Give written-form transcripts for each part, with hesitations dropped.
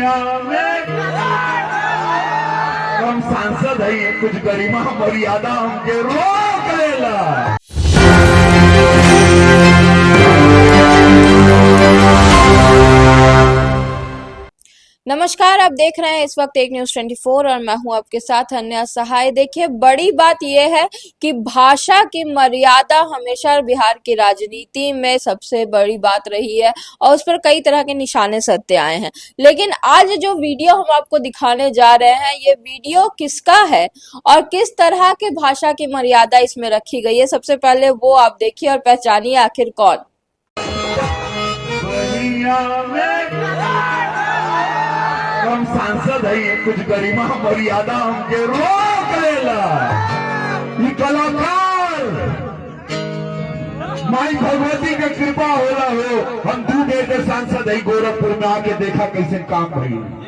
दुनिया में हम सांसद है, कुछ गरिमा मर्यादा हमके रोक लेला। नमस्कार, आप देख रहे हैं इस वक्त एक न्यूज 24 और मैं हूं आपके साथ अन्या सहाय। देखिए, बड़ी बात यह है कि भाषा की मर्यादा हमेशा बिहार की राजनीति में सबसे बड़ी बात रही है और उस पर कई तरह के निशाने साधते आए हैं। लेकिन आज जो वीडियो हम आपको दिखाने जा रहे हैं, ये वीडियो किसका है और किस तरह के भाषा की मर्यादा इसमें रखी गई है, सबसे पहले वो आप देखिए और पहचानिए आखिर कौन। हम सांसद है, कुछ गरिमा मर्यादा हमके रोक लेला। ये कलाकार माई भगवती के कृपा होला हो। हम 2 बेटे सांसद है, गोरखपुर में आके देखा कैसे काम भई।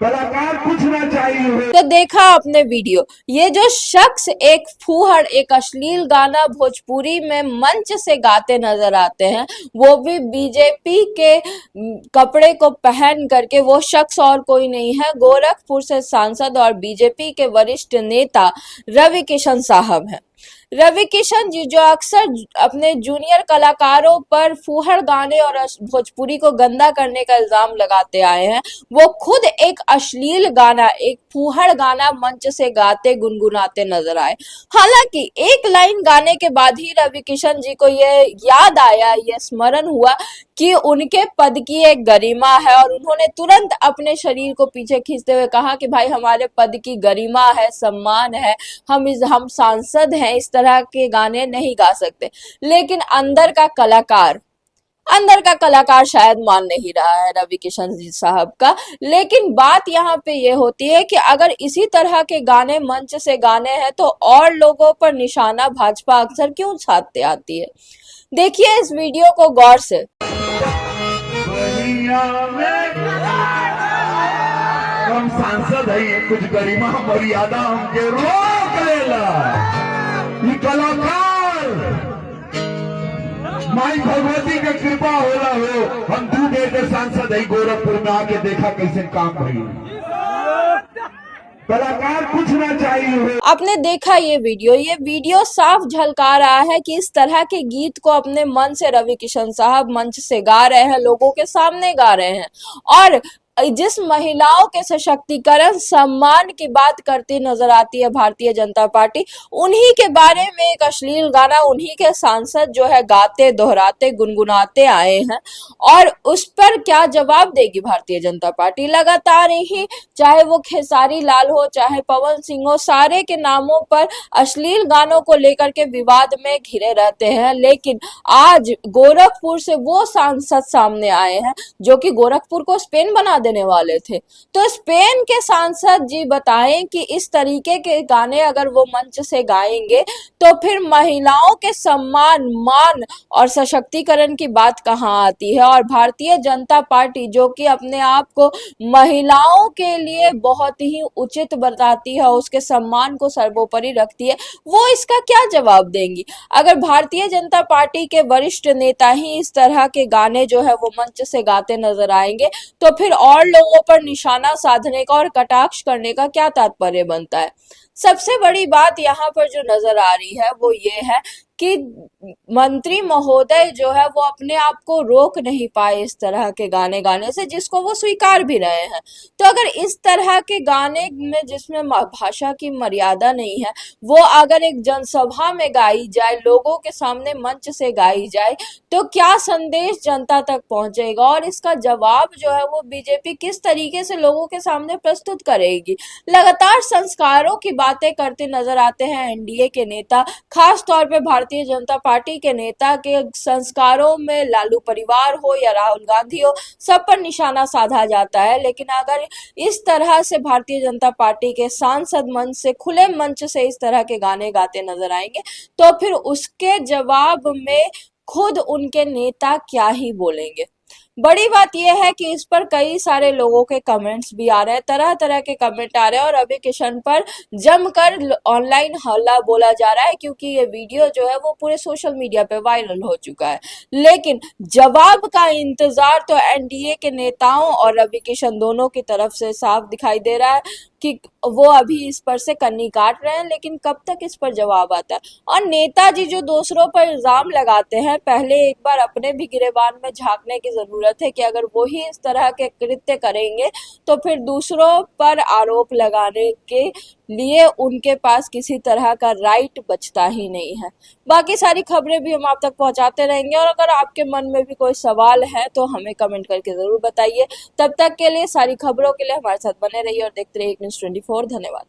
कलाकार कुछ ना चाहिए हो। तो देखा आपने वीडियो, ये जो शख्स एक फूहड़, एक अश्लील गाना भोजपुरी में मंच से गाते नजर आते हैं, वो भी बीजेपी के कपड़े को पहन करके, वो शख्स और कोई नहीं है, गोरखपुर से सांसद और बीजेपी के वरिष्ठ नेता रवि किशन साहब हैं। रवि किशन जी जो अक्सर अपने जूनियर कलाकारों पर फूहड़ गाने और भोजपुरी को गंदा करने का इल्जाम लगाते आए हैं, वो खुद एक अश्लील गाना, एक फूहड़ गाना मंच से गाते गुनगुनाते नजर आए। हालांकि एक लाइन गाने के बाद ही रवि किशन जी को ये याद आया, ये स्मरण हुआ कि उनके पद की एक गरिमा है और उन्होंने तुरंत अपने शरीर को पीछे खींचते हुए कहा कि भाई, हमारे पद की गरिमा है, सम्मान है, हम सांसद हैं, इस तरह के गाने नहीं गा सकते। लेकिन अंदर का कलाकार शायद मान नहीं रहा है रवि किशन जी साहब का। लेकिन बात यहाँ पे ये होती है कि अगर इसी तरह के गाने मंच से गाने हैं तो और लोगों पर निशाना भाजपा अक्सर क्यों साधते आती है। देखिए इस वीडियो को गौर से। हम सांसद है, कुछ गरिमा मर्यादा हमके रोक लेला। ये कलाकार माई भगवती के कृपा होला हो। हम 2 बेटे सांसद है, गोरखपुर में आके देखा कैसे काम भई। कलाकार कुछ ना चाहिए हो। आपने देखा ये वीडियो साफ झलका रहा है कि इस तरह के गीत को अपने मन से रवि किशन साहब मंच से गा रहे हैं, लोगों के सामने गा रहे हैं और जिस महिलाओं के सशक्तिकरण, सम्मान की बात करती नजर आती है भारतीय जनता पार्टी, उन्हीं के बारे में एक अश्लील गाना उन्हीं के सांसद जो है गाते, दोहराते, गुनगुनाते आए हैं। और उस पर क्या जवाब देगी भारतीय जनता पार्टी? लगातार ही, चाहे वो खेसारी लाल हो, चाहे पवन सिंह हो, सारे के नामों पर अश्लील गानों को लेकर के विवाद में घिरे रहते हैं। लेकिन आज गोरखपुर से वो सांसद सामने आए हैं जो कि गोरखपुर को स्पेन बना देने वाले थे। तो स्पेन के सांसद जी बताएं कि इस तरीके के गाने अगर वो मंच से गाएंगे तो फिर महिलाओं के सम्मान, मान और सशक्तिकरण की बात कहाँ आती है। और भारतीय जनता पार्टी जो कि अपने आप को महिलाओं के लिए बहुत ही उचित बताती है, उसके सम्मान को सर्वोपरि रखती है, वो इसका क्या जवाब देंगी? अगर भारतीय जनता पार्टी के वरिष्ठ नेता ही इस तरह के गाने जो है वो मंच से गाते नजर आएंगे तो फिर और लोगों पर निशाना साधने का और कटाक्ष करने का क्या तात्पर्य बनता है? सबसे बड़ी बात यहाँ पर जो नजर आ रही है वो ये है कि मंत्री महोदय जो है वो अपने आप को रोक नहीं पाए इस तरह के गाने गाने से, जिसको वो स्वीकार भी रहे हैं। तो अगर इस तरह के गाने में जिसमें भाषा की मर्यादा नहीं है, वो अगर एक जनसभा में गाई जाए, लोगों के सामने मंच से गाई जाए, तो क्या संदेश जनता तक पहुंचेगा और इसका जवाब जो है वो बीजेपी किस तरीके से लोगों के सामने प्रस्तुत करेगी? लगातार संस्कारों की बातें करते नजर आते हैं एनडीए के नेता, खास तौर पे भारतीय जनता पार्टी के नेता के संस्कारों में लालू परिवार हो या राहुल गांधी हो, सब पर निशाना साधा जाता है। लेकिन अगर इस तरह से भारतीय जनता पार्टी के सांसद मंच से, खुले मंच से इस तरह के गाने गाते नजर आएंगे तो फिर उसके जवाब में खुद उनके नेता क्या ही बोलेंगे। बड़ी बात यह है कि इस पर कई सारे लोगों के कमेंट्स भी आ रहे हैं, तरह तरह के कमेंट आ रहे हैं और रवि किशन पर जमकर ऑनलाइन हल्ला बोला जा रहा है, क्योंकि ये वीडियो जो है वो पूरे सोशल मीडिया पे वायरल हो चुका है। लेकिन जवाब का इंतजार तो एनडीए के नेताओं और रवि किशन दोनों की तरफ से साफ दिखाई दे रहा है कि वो अभी इस पर से कन्नी काट रहे हैं, लेकिन कब तक इस पर जवाब आता है। और नेताजी जो दूसरों पर इल्जाम लगाते हैं, पहले एक बार अपने भी गिरेबान में झांकने की जरूरत है कि अगर वो ही इस तरह के कृत्य करेंगे तो फिर दूसरों पर आरोप लगाने के लिए उनके पास किसी तरह का राइट बचता ही नहीं है। बाकी सारी खबरें भी हम आप तक पहुंचाते रहेंगे, और अगर आपके मन में भी कोई सवाल है तो हमें कमेंट करके जरूर बताइए। तब तक के लिए सारी खबरों के लिए हमारे साथ बने रहिए और देखते रहिए न्यूज़ 24। धन्यवाद।